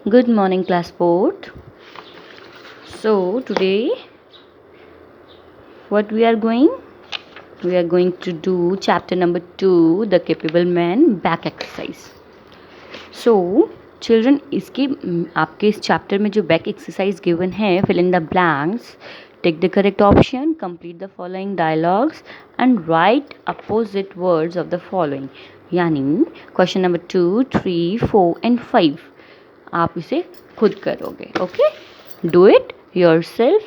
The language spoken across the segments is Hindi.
Good morning, class sport. So today, what we are going? We are going to do chapter number 2, the capable man back exercise. So children, इसके आपके इस चैप्टर में जो बैक एक्सरसाइज गिवन है, fill in the blanks, take the correct option, complete the following dialogues and write opposite words of the following. यानी क्वेश्चन नंबर 2, 3, 4 and 5 आप इसे खुद करोगे. Okay, do it your self.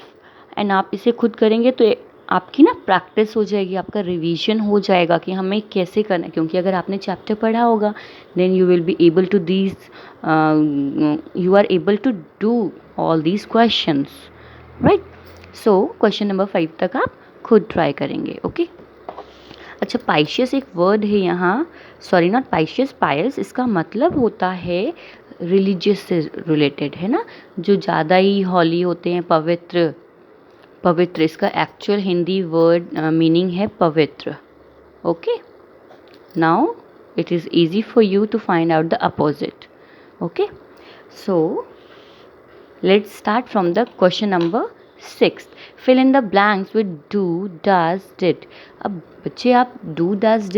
And आप इसे खुद करेंगे तो आपकी ना प्रैक्टिस हो जाएगी, आपका रिवीजन हो जाएगा कि हमें कैसे करना है. क्योंकि अगर आपने चैप्टर पढ़ा होगा then you will be able to these you are able to do all these questions, right. So question number 5 तक आप खुद ट्राई करेंगे. ओके. अच्छा, पाइशियस एक वर्ड है यहाँ, सॉरी नॉट पाइशियस, पायस. इसका मतलब होता है रिलीजियस से रिलेटेड, है ना. जो ज़्यादा ही हॉली होते हैं, पवित्र. पवित्र इसका एक्चुअल हिंदी वर्ड मीनिंग है पवित्र. Okay. Now it is easy for you to find out the opposite. Okay. So let's start from the question number 6. Fill in the blanks with do, does, did. अब बच्चे, आप डू, डज,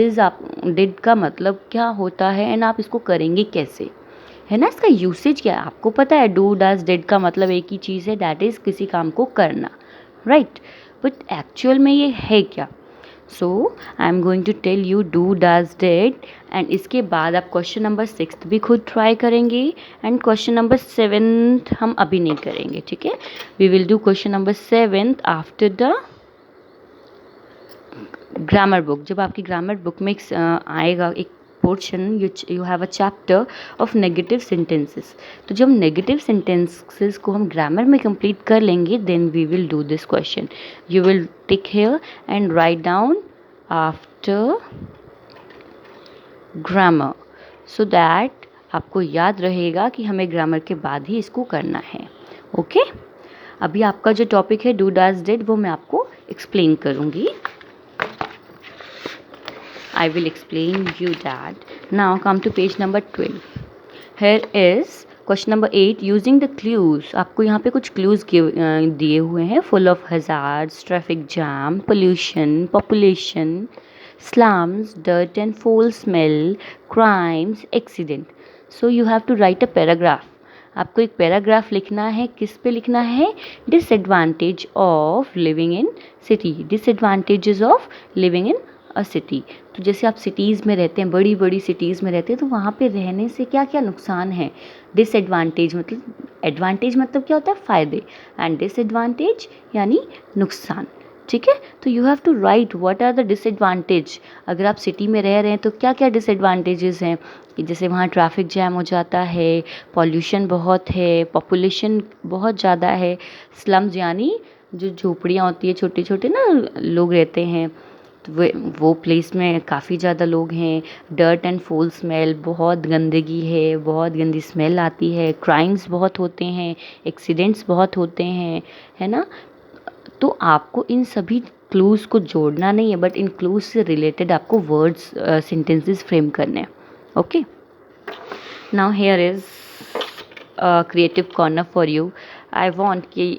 डिड का मतलब क्या होता है एंड आप इसको करेंगे कैसे, है ना. इसका यूसेज क्या है आपको पता है. डू, डज, डिड का मतलब एक ही चीज़ है, दैट इज़ किसी काम को करना, राइट. बट एक्चुअल में ये है क्या. So I am going to tell you do, does, did. And इसके बाद आप क्वेश्चन नंबर 6 भी खुद ट्राई करेंगे एंड क्वेश्चन नंबर 7 हम अभी नहीं करेंगे, ठीक है. We will do question number 7 after the grammar book. जब आपकी ग्रामर बुक में आएगा एक portion, you have a chapter of negative sentences. तो जब नेगेटिव सेंटेंसेस को हम ग्रामर में कंप्लीट कर लेंगे then we will do this question. You will tick here and write down after grammar so that आपको याद रहेगा कि हमें ग्रामर के बाद ही इसको करना है. ओके. अभी आपका जो टॉपिक है डू, डज, डिड, वो मैं आपको एक्सप्लेन करूँगी. I will explain you that. Now come to page number 12. Here is question number 8. Using the clues. आपको यहाँ पे कुछ clues दिए हुए हैं. Full of hazards, traffic jam, pollution, population, slums, dirt and foul smell, crimes, accident. So you have to write a paragraph. आपको एक पैराग्राफ लिखना है. किस पे लिखना है? Disadvantage of living in city. Disadvantages of living in a city. तो जैसे आप सिटीज़ में रहते हैं, बड़ी बड़ी सिटीज़ में रहते हैं, तो वहाँ पे रहने से क्या क्या नुकसान है. डिसएडवांटेज मतलब, एडवांटेज मतलब क्या होता है, फ़ायदे, एंड डिसएडवांटेज यानी नुकसान, ठीक है. तो you have to write what are the disadvantage. अगर आप सिटी में रह रहे हैं तो क्या क्या डिसएडवांटेजेस हैं कि जैसे वहाँ ट्रैफिक जैम हो जाता है, पॉल्यूशन बहुत है, पॉपुलेशन बहुत ज़्यादा है, स्लम्स यानी जो झोपड़ियाँ होती है, छोटे छोटे ना लोग रहते हैं, तो वो प्लेस में काफ़ी ज़्यादा लोग हैं. डर्ट एंड फूल स्मेल, बहुत गंदगी है, बहुत गंदी स्मेल आती है. क्राइम्स बहुत होते हैं, एक्सीडेंट्स बहुत होते हैं, है ना. तो आपको इन सभी क्लूज़ को जोड़ना नहीं है, बट इन क्लूज़ से रिलेटेड आपको वर्ड्स, सेंटेंसेस फ्रेम करने हैं. Okay. Now here is creative corner for you. I want कि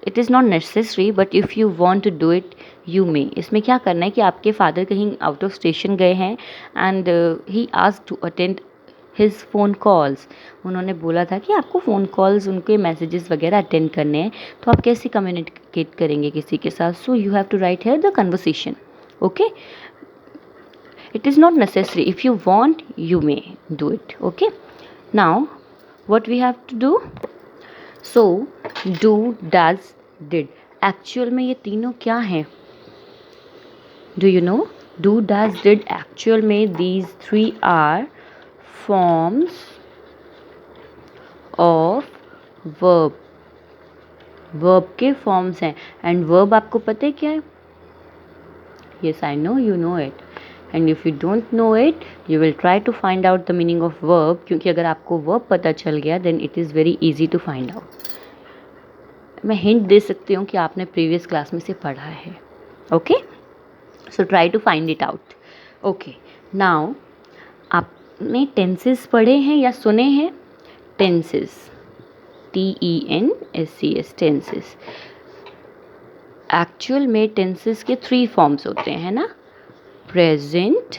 it is not necessary but if you want to do it you may. इसमें क्या करना है कि आपके फादर कहीं आउट ऑफ स्टेशन गए हैं and he asked to attend his phone calls. उन्होंने बोला था कि आपको फ़ोन कॉल्स, उनके मैसेजेस वगैरह अटेंड करने हैं. तो आप कैसे कम्युनिकेट करेंगे किसी के साथ. So you have to write here the conversation. Okay. It is not necessary. If you want you may do it. Okay. Now what we have to do. So do, does, did. Actual में ये तीनों क्या हैं? Do you know? Do, does, did. Actual में these three are forms of verb. verb के forms हैं. and verb आपको पता है क्या है? Yes, I know you know it. And if you don't know it, you will try to find out the meaning of verb. क्योंकि अगर आपको verb पता चल गया then it is very easy to find out. मैं hint दे सकती हूँ कि आपने previous class में से पढ़ा है. Okay? So try to find it out. Okay. Now आपने tenses पढ़े हैं या सुने हैं? Tenses. TENSES, tenses. एक्चुअल में टेंसेस के 3 फॉर्म्स होते हैं ना, प्रेजेंट,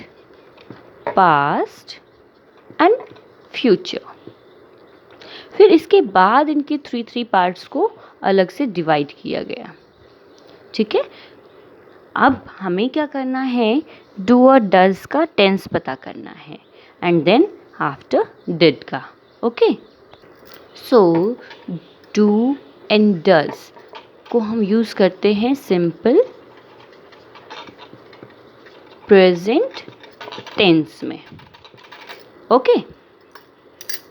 पास्ट एंड फ्यूचर। फिर इसके बाद इनके 3 पार्ट्स को अलग से डिवाइड किया गया, ठीक है। अब हमें क्या करना है, डू और डज का टेंस पता करना है एंड देन आफ्टर डिड का, okay. So do and does को हम यूज़ करते हैं सिंपल प्रेजेंट टेंस में, okay.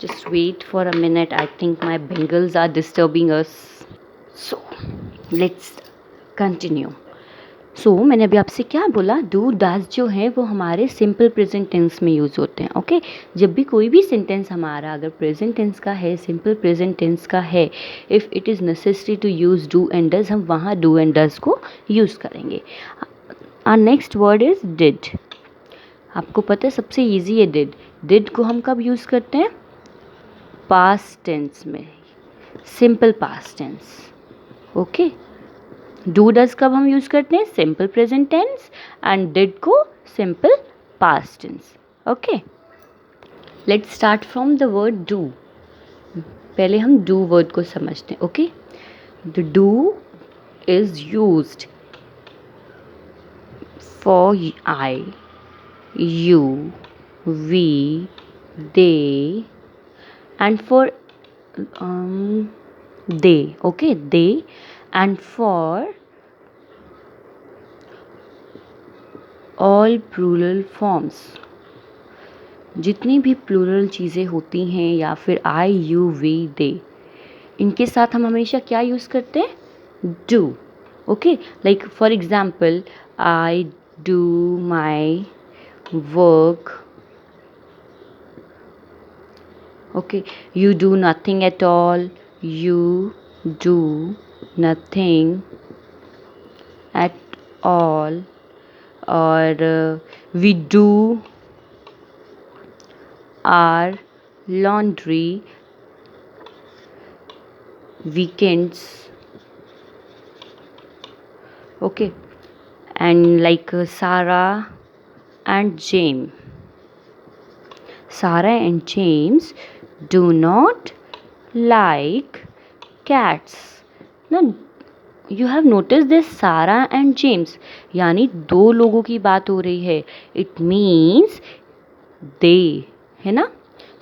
Just wait for a minute. I think my Bengals are disturbing us. So, let's continue. So, मैंने अभी आपसे क्या बोला, डू डज जो है वो हमारे सिंपल प्रेजेंट टेंस में यूज़ होते हैं, ओके। जब भी कोई भी सेंटेंस हमारा अगर प्रेजेंट टेंस का है, सिंपल प्रेजेंट टेंस का है, if it is necessary to use do and does, हम वहाँ डू एंड डज को यूज़ करेंगे। Our next word is did. आपको पता है सबसे ईजी है डिड। डिड को हम कब यूज़ करते हैं, पास्ट टेंस में, simple past tense, okay. Do does कब हम यूज़ करते हैं, simple present tense, and did को simple past tense, okay. Let's start from the word do. पहले हम डू वर्ड को समझते हैं, okay. The do is used for I, you, we, they and for they, okay, they, and for all plural forms, जितनी भी प्लूरल चीज़ें होती हैं या फिर आई, यू, वी, दे, इनके साथ हम हमेशा क्या यूज़ करते हैं, do, okay. Like for example, I do my work, okay, you do nothing at all, you do nothing at all, or we do our laundry weekends, okay. And like Sarah and James, Sarah and James do not like cats. Now, you have noticed this, Sarah and James, यानी 2 लोगों की बात हो रही है. It means they, है ना.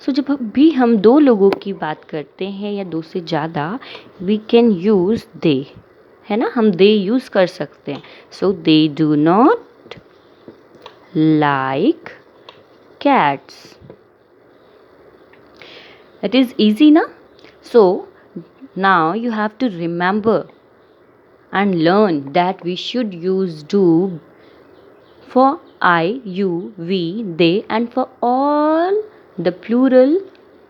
So जब भी हम 2 लोगों की बात करते हैं या 2 से ज़्यादा, we can use they, है ना. हम they यूज़ कर सकते हैं. So they do not like cats. It is easy na? So now you have to remember and learn that we should use do for I, you, we, they, and for all the plural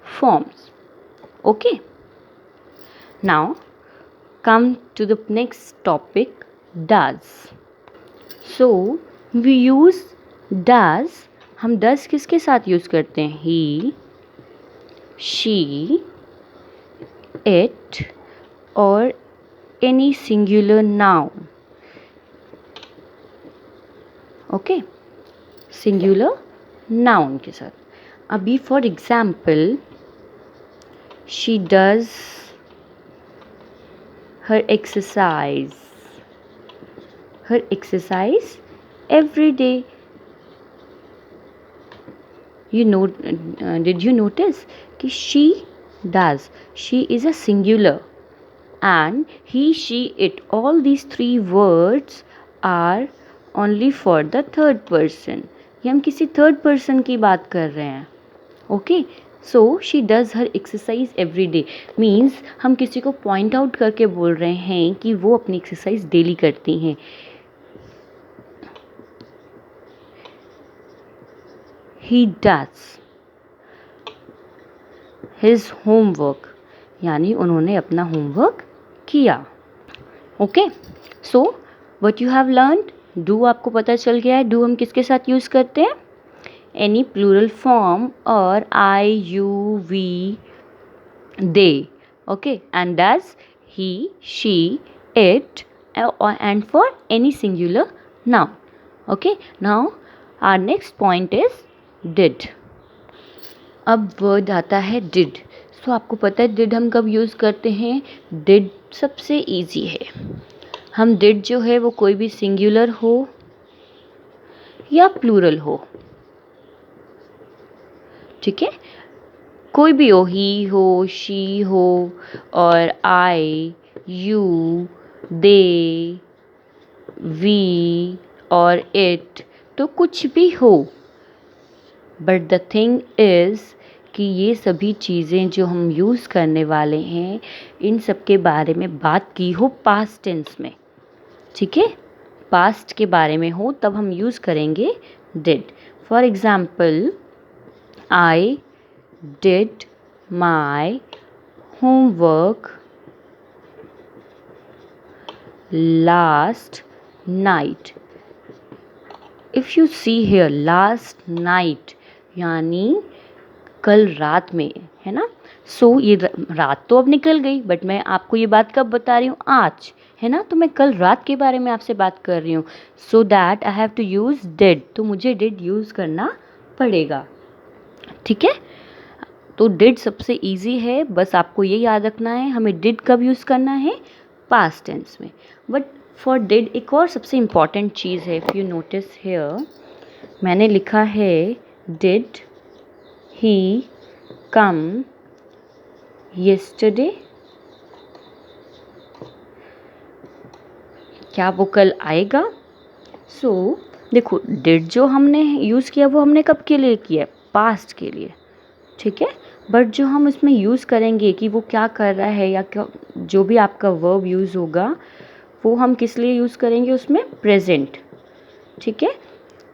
forms. Okay? Now come to the next topic, does. So we use does. हम does किसके साथ यूज़ करते हैं? He, she, it, or any singular noun. Okay, singular noun के साथ. अभी for example, she does her exercise every day. You know, did you notice कि she does, she is a singular, and he, she, it, all these 3 words are only for the third person. ये हम किसी third person की बात कर रहे हैं. Okay, so she does her exercise every day means हम किसी को point out करके बोल रहे हैं कि वो अपनी exercise daily करती हैं. He does his homework, यानी उन्होंने अपना homework किया. Okay, so what you have learned, do आपको पता चल गया है. डू हम किसके साथ यूज़ करते हैं? एनी प्लूरल फॉर्म और I, you, we, they okay, and does, he, she, it, and for any singular noun. Okay, now our next point is did. अब वर्ड आता है did. सो आपको पता है did हम कब यूज़ करते हैं? did सबसे ईजी है. हम did जो है वो कोई भी सिंगुलर हो या प्लूरल हो, ठीक है, कोई भी हो, ही हो, शी हो, और आई, यू, दे, वी और इट, तो कुछ भी हो. बट द थिंग इज़ कि ये सभी चीज़ें जो हम यूज़ करने वाले हैं, इन सब के बारे में बात की हो पास्ट टेंस में, ठीक है, पास्ट के बारे में हो तब हम यूज़ करेंगे did. For example, I did my homework last night. If you see here last night यानी कल रात में, है ना. सो ये रात तो अब निकल गई, बट मैं आपको ये बात कब बता रही हूँ? आज, है ना. तो मैं कल रात के बारे में आपसे बात कर रही हूँ. So that I have to use did. तो मुझे डिड यूज़ करना पड़ेगा, ठीक है. तो डिड सबसे ईजी है, बस आपको ये याद रखना है हमें डिड कब यूज़ करना है? पास्ट टेंस में. बट फॉर डिड एक और सबसे इम्पॉर्टेंट चीज़ है. इफ़ यू नोटिस हियर, मैंने लिखा है डिड ही कम yesterday. क्या वो कल आएगा? सो देखो, डिड जो हमने यूज़ किया वो हमने कब के लिए किया? पास्ट के लिए, ठीक है. बट जो हम इसमें यूज़ करेंगे कि वो क्या कर रहा है या क्या, जो भी आपका वर्ब यूज़ होगा वो हम किस लिए यूज़ करेंगे उसमें? प्रेजेंट, ठीक है.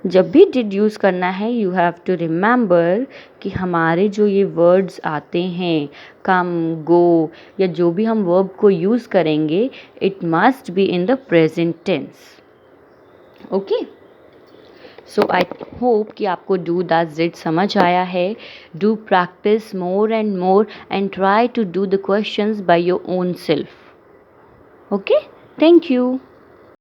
जब भी डिड यूज़ करना है यू हैव टू रिमेंबर कि हमारे जो ये वर्ड्स आते हैं कम, गो, या जो भी हम वर्ब को यूज़ करेंगे, it must be in the present tense. Okay, so I hope कि आपको डू दैट डिड समझ आया है. Do practice more and try to do the questions by your own self. Okay, thank you.